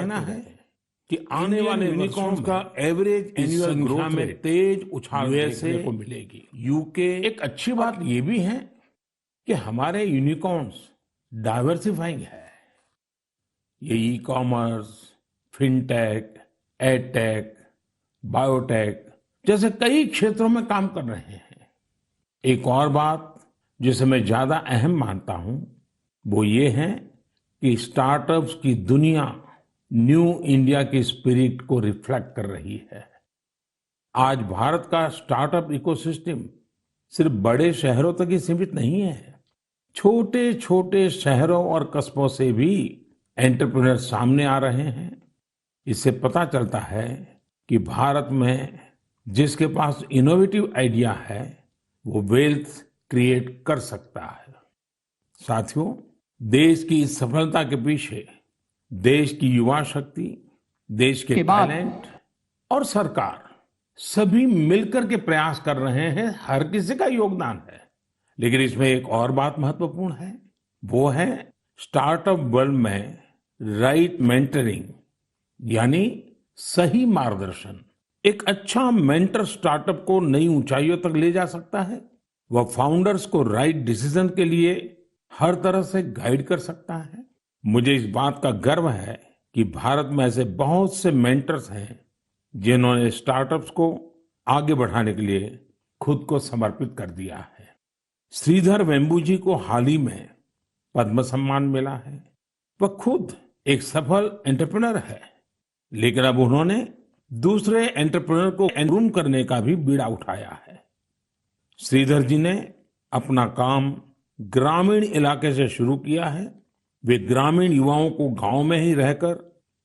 कहना है कि आने वाले यूनिकॉर्न्स का एवरेज एनुअल ग्रोथ में तेज उछाल देखने को मिलेगी। यूके एक अच्छी बात ये भी है कि हमारे यूनिकॉर्न्स डाइवर्सिफाइंग है। ये e commerce, fintech, edtech, biotech जैसे कई क्षेत्रों में काम कर रहे हैं। एक और बात जिसे मैं ज्यादा अहम मानता हूं वो ये है कि स्टार्टअप्स की दुनिया न्यू इंडिया की स्पिरिट को रिफ्लेक्ट कर रही है। आज भारत का स्टार्टअप इकोसिस्टम सिर्फ बड़े शहरों तक ही सीमित नहीं है। छोटे छोटे शहरों और कस्बों से भी एंटरप्रेन्योर सामने आ रहे हैं। इससे पता चलता है कि भारत में जिसके पास इनोवेटिव आइडिया है वो वेल्थ क्रिएट कर सकता है। साथियों, देश की इस सफलता के पीछे देश की युवा शक्ति, देश के टैलेंट और सरकार सभी मिलकर के प्रयास कर रहे हैं। हर किसी का योगदान है। लेकिन इसमें एक और बात महत्वपूर्ण है, वो है स्टार्टअप वर्ल्ड में राइट मेंटरिंग, यानी सही मार्गदर्शन। एक अच्छा मेंटर स्टार्टअप को नई ऊंचाइयों तक ले जा सकता है। वह फाउंडर्स को राइट डिसीजन के लिए हर तरह से गाइड कर सकता है। मुझे इस बात का गर्व है कि भारत में ऐसे बहुत से मेंटर्स हैं जिन्होंने स्टार्टअप्स को आगे बढ़ाने के लिए खुद को समर्पित कर दिया है। श्रीधर वेम्बू जी को हाल ही में पद्म सम्मान मिला है। वह खुद एक सफल एंटरप्रेन्योर है, लेकिन अब उन्होंने दूसरे एंटरप्रेन्योर को ग्रूम करने का भी बीड़ा उठाया है। श्रीधर जी ने अपना काम ग्रामीण इलाके से शुरू किया है। वे ग्रामीण युवाओं को गांव में ही रहकर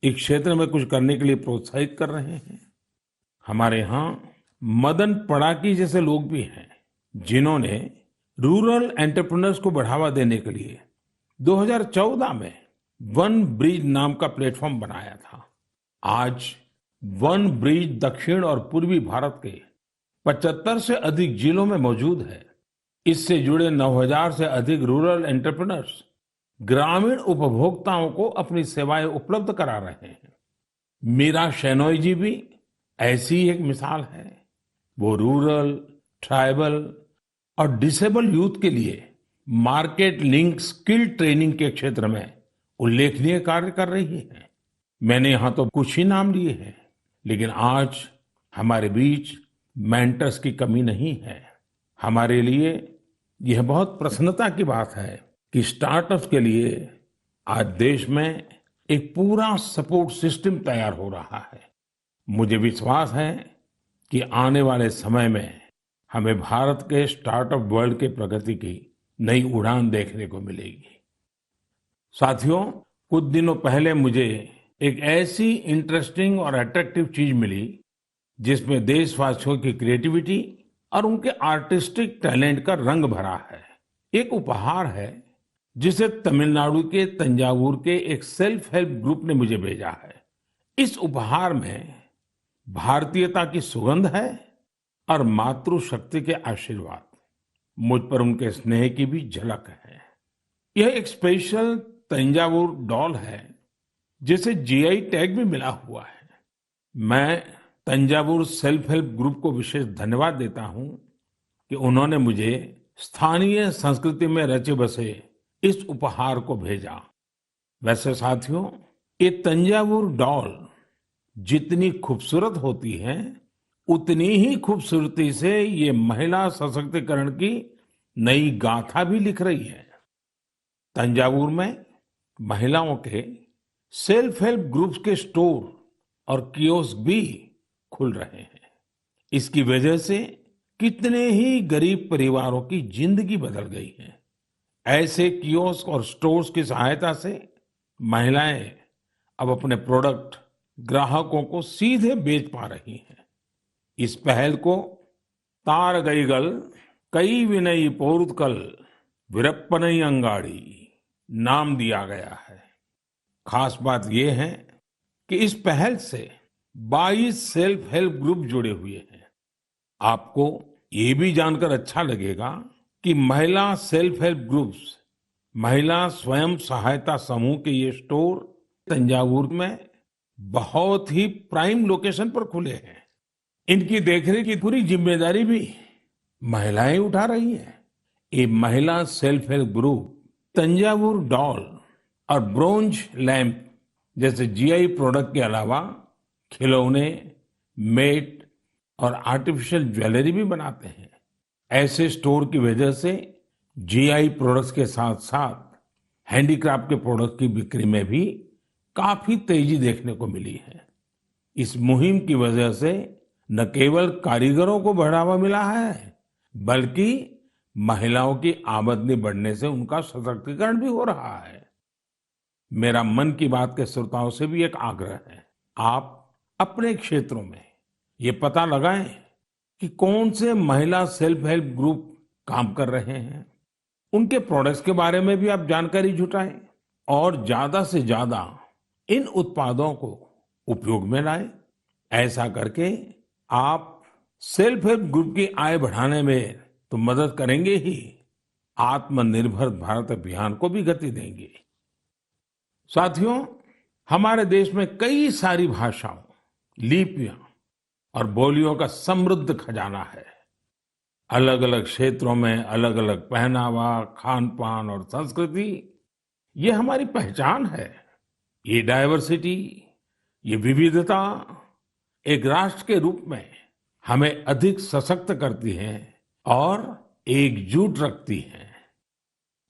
इस क्षेत्र में कुछ करने के लिए प्रोत्साहित कर रहे हैं। हमारे यहाँ मदन पड़ाकी जैसे लोग भी हैं जिन्होंने रूरल एंटरप्रेन्योर्स को बढ़ावा देने के लिए 2014 में वन ब्रिज नाम का प्लेटफॉर्म बनाया था। आज वन ब्रिज दक्षिण और पूर्वी भारत के 75 से अधिक जिलों में मौजूद है। इससे जुड़े 9000 से अधिक रूरल एंटरप्रेन्योर्स ग्रामीण उपभोक्ताओं को अपनी सेवाएं उपलब्ध करा रहे हैं। मीरा शेनॉय जी भी ऐसी ही एक मिसाल है। वो रूरल, ट्राइबल और डिसेबल यूथ के लिए मार्केट लिंक स्किल ट्रेनिंग के क्षेत्र में उल्लेखनीय कार्य कर रही है। मैंने यहाँ तो कुछ ही नाम लिए हैं, लेकिन आज हमारे बीच मेंटर्स की कमी नहीं है। हमारे लिए यह बहुत प्रसन्नता की बात है कि स्टार्टअप्स के लिए आज देश में एक पूरा सपोर्ट सिस्टम तैयार हो रहा है। मुझे विश्वास है कि आने वाले समय में हमें भारत के स्टार्टअप वर्ल्ड के प्रगति की नई उड़ान देखने को मिलेगी। साथियों, कुछ दिनों पहले मुझे एक ऐसी इंटरेस्टिंग और अट्रैक्टिव चीज मिली जिसमें देशवासियों की क्रिएटिविटी और उनके आर्टिस्टिक टैलेंट का रंग भरा है। एक उपहार है जिसे तमिलनाडु के तंजावुर के एक सेल्फ हेल्प ग्रुप ने मुझे भेजा है। इस उपहार में भारतीयता की सुगंध है और मातृशक्ति के आशीर्वाद। मुझ पर उनके स्नेह की भी झलक है। यह एक स्पेशल तंजावुर डॉल है जिसे जीआई टैग भी मिला हुआ है। मैं तंजावुर सेल्फ हेल्प ग्रुप को विशेष धन्यवाद देता हूं कि उन्होंने मुझे स्थानीय संस्कृति में रचे बसे इस उपहार को भेजा। वैसे साथियों, ये तंजावुर डॉल जितनी खूबसूरत होती है उतनी ही खूबसूरती से ये महिला सशक्तिकरण की नई गाथा भी लिख रही है। तंजावुर में महिलाओं के सेल्फ हेल्प ग्रुप्स के स्टोर और कियोस्क भी खुल रहे हैं। इसकी वजह से कितने ही गरीब परिवारों की जिंदगी बदल गई है। ऐसे कियोस्क और स्टोर्स की सहायता से महिलाएं अब अपने प्रोडक्ट ग्राहकों को सीधे बेच पा रही हैं। इस पहल को तारगईगल कई विनयी पोरुत्कल वीरप्पनई अंगाड़ी नाम दिया गया है। खास बात यह है कि इस पहल से 22 सेल्फ हेल्प ग्रुप जुड़े हुए हैं। आपको ये भी जानकर अच्छा लगेगा कि महिला सेल्फ हेल्प ग्रुप्स, महिला स्वयं सहायता समूह के ये स्टोर तंजावुर में बहुत ही प्राइम लोकेशन पर खुले हैं। इनकी देखरेख की पूरी जिम्मेदारी भी महिलाएं उठा रही हैं। ये महिला self help group Thanjavur doll और ब्रोंज लैंप जैसे जीआई प्रोडक्ट के अलावा खिलौने, मेट और आर्टिफिशियल ज्वेलरी भी बनाते हैं। ऐसे स्टोर की वजह से जीआई प्रोडक्ट्स के साथ साथ हैंडीक्राफ्ट के प्रोडक्ट की बिक्री में भी काफी तेजी देखने को मिली है। इस मुहिम की वजह से न केवल कारीगरों को बढ़ावा मिला है, बल्कि महिलाओं की आमदनी बढ़ने से उनका सशक्तिकरण भी हो रहा है। मेरा मन की बात के श्रोताओं से भी एक आग्रह है, आप अपने क्षेत्रों में ये पता लगाएं कि कौन से महिला सेल्फ हेल्प ग्रुप काम कर रहे हैं। उनके प्रोडक्ट्स के बारे में भी आप जानकारी जुटाएं और ज्यादा से ज्यादा इन उत्पादों को उपयोग में लाएं। ऐसा करके आप सेल्फ हेल्प ग्रुप की आय बढ़ाने में तो मदद करेंगे ही, आत्मनिर्भर भारत अभियान को भी गति देंगे। साथियों, हमारे देश में कई सारी भाषाओं, लिपियां और बोलियों का समृद्ध खजाना है। अलग अलग क्षेत्रों में अलग अलग पहनावा, खान पान और संस्कृति, ये हमारी पहचान है। ये डाइवर्सिटी, ये विविधता एक राष्ट्र के रूप में हमें अधिक सशक्त करती है और एकजुट रखती है।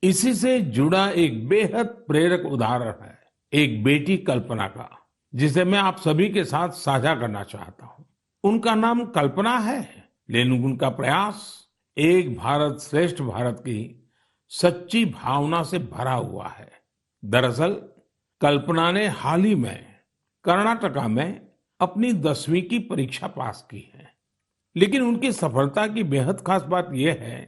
इसी से जुड़ा एक बेहद प्रेरक उदाहरण है एक बेटी कल्पना का, जिसे मैं आप सभी के साथ साझा करना चाहता हूँ। उनका नाम कल्पना है, लेकिन उनका प्रयास एक भारत श्रेष्ठ भारत की सच्ची भावना से भरा हुआ है। दरअसल कल्पना ने हाल ही में कर्नाटका में अपनी 10वीं की परीक्षा पास की है। लेकिन उनकी सफलता की बेहद खास बात यह है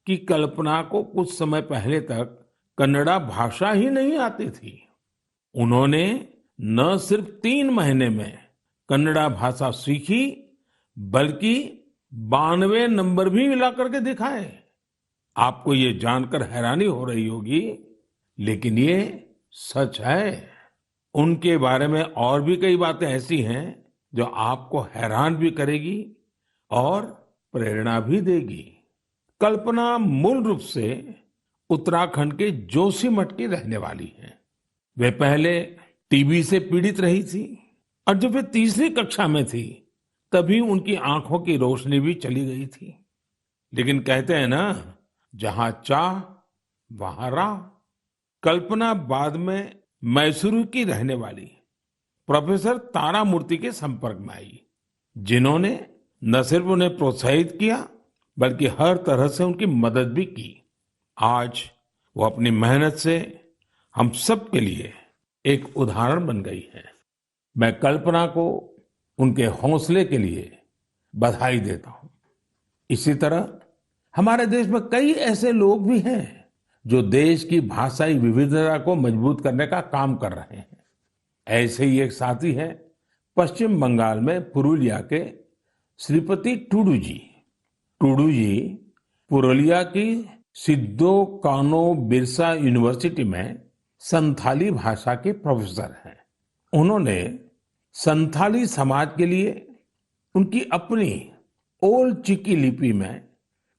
कि कल्पना को कुछ समय पहले तक कन्नड़ा भाषा ही नहीं आती थी। उन्होंने न सिर्फ 3 महीने में कन्नड़ा भाषा सीखी, बल्कि 92 नंबर भी मिला करके दिखाए। आपको ये जानकर हैरानी हो रही होगी, लेकिन ये सच है। उनके बारे में और भी कई बातें ऐसी हैं जो आपको हैरान भी करेगी और प्रेरणा भी देगी। कल्पना मूल रूप से उत्तराखंड के जोशीमठ की रहने वाली है। वे पहले टीबी से पीड़ित रही थी और जब वे तीसरी कक्षा में थी, तभी उनकी आंखों की रोशनी भी चली गई थी। लेकिन कहते हैं ना, जहां चाह वहां राह। कल्पना बाद में मैसूरू की रहने वाली प्रोफेसर तारामूर्ति के संपर्क में आई, जिन्होंने न सिर्फ उन्हें प्रोत्साहित किया, बल्कि हर तरह से उनकी मदद भी की। आज वो अपनी मेहनत से हम सब के लिए एक उदाहरण बन गई है। मैं कल्पना को उनके हौसले के लिए बधाई देता हूं। इसी तरह हमारे देश में कई ऐसे लोग भी हैं जो देश की भाषाई विविधता को मजबूत करने का काम कर रहे हैं। ऐसे ही एक साथी है पश्चिम बंगाल में पुरुलिया के श्रीपति टूडू जी। टूडू जी पुरुलिया की सिद्धो कानो बिरसा यूनिवर्सिटी में संथाली भाषा के प्रोफेसर हैं। उन्होंने संथाली समाज के लिए उनकी अपनी ओल चिकी लिपि में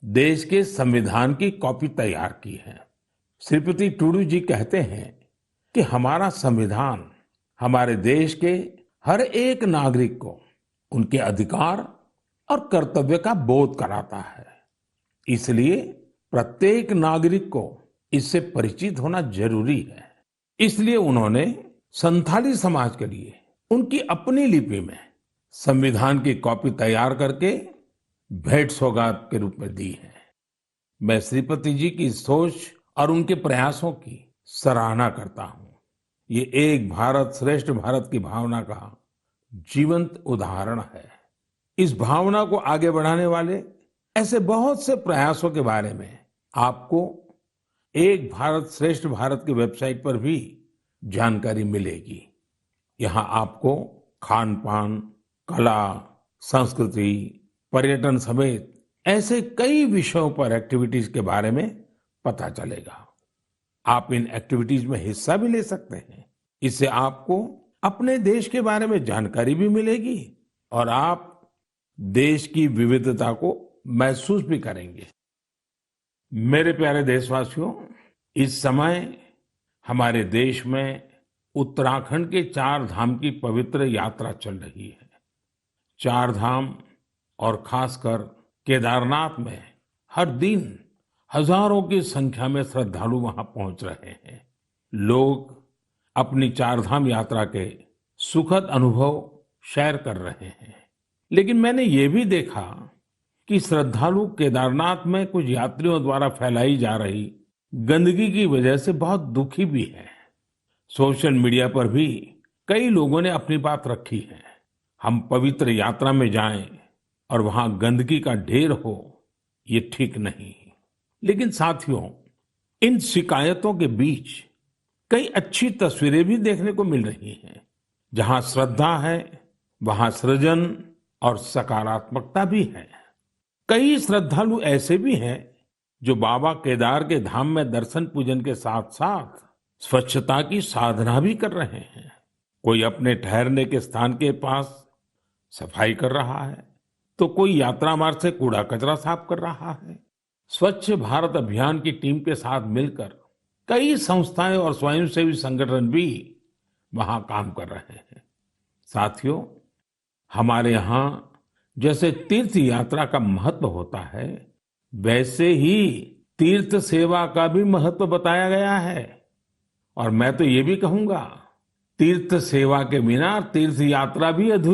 देश के संविधान की कॉपी तैयार की है। श्रीपति टूडू जी कहते हैं कि हमारा संविधान हमारे देश के हर एक नागरिक को उनके अधिकार और कर्तव्य का बोध कराता है। इसलिए प्रत्येक नागरिक को इससे परिचित होना जरूरी है। इसलिए उन्होंने संथाली समाज के लिए उनकी अपनी लिपि में संविधान की कॉपी तैयार करके भेंट सौगात के रूप में दी है। मैं श्रीपति जी की सोच और उनके प्रयासों की सराहना करता हूं। ये एक भारत श्रेष्ठ भारत की भावना का जीवंत उदाहरण है। इस भावना को आगे बढ़ाने वाले ऐसे बहुत से प्रयासों के बारे में आपको एक भारत श्रेष्ठ भारत की वेबसाइट पर भी जानकारी मिलेगी। यहाँ आपको खान पान, कला, संस्कृति, पर्यटन समेत ऐसे कई विषयों पर एक्टिविटीज के बारे में पता चलेगा। आप इन एक्टिविटीज में हिस्सा भी ले सकते हैं। इससे आपको अपने देश के बारे में जानकारी भी मिलेगी और आप देश की विविधता को महसूस भी करेंगे। मेरे प्यारे देशवासियों, इस समय हमारे देश में उत्तराखंड के 4 धाम की पवित्र यात्रा चल रही है। 4 धाम और खासकर केदारनाथ में हर दिन हजारों की संख्या में श्रद्धालु वहां पहुंच रहे हैं। लोग अपनी 4 धाम यात्रा के सुखद अनुभव शेयर कर रहे हैं। लेकिन मैंने ये भी देखा कि श्रद्धालु केदारनाथ में कुछ यात्रियों द्वारा फैलाई जा रही गंदगी की वजह से बहुत दुखी भी है। सोशल मीडिया पर भी कई लोगों ने अपनी बात रखी है। हम पवित्र यात्रा में जाएं और वहां गंदगी का ढेर हो, ये ठीक नहीं। लेकिन साथियों, इन शिकायतों के बीच कई अच्छी तस्वीरें भी देखने को मिल रही हैं। जहां श्रद्धा है, वहां सृजन और सकारात्मकता भी है। कई श्रद्धालु ऐसे भी हैं जो बाबा केदार के धाम में दर्शन पूजन के साथ साथ स्वच्छता की साधना भी कर रहे हैं। कोई अपने ठहरने के स्थान के पास सफाई कर रहा है, तो कोई यात्रा मार्ग से कूड़ा कचरा साफ कर रहा है। स्वच्छ भारत अभियान की टीम के साथ मिलकर कई संस्थाएं और स्वयंसेवी संगठन भी वहां काम कर रहे हैं। साथियों, हमारे यहाँ जैसे तीर्थ यात्रा का महत्व होता है, वैसे ही तीर्थ सेवा का भी महत्व बताया गया है। और मैं तो ये भी कहूंगा, तीर्थ सेवा के बिना तीर्थ यात्रा भी अधूरी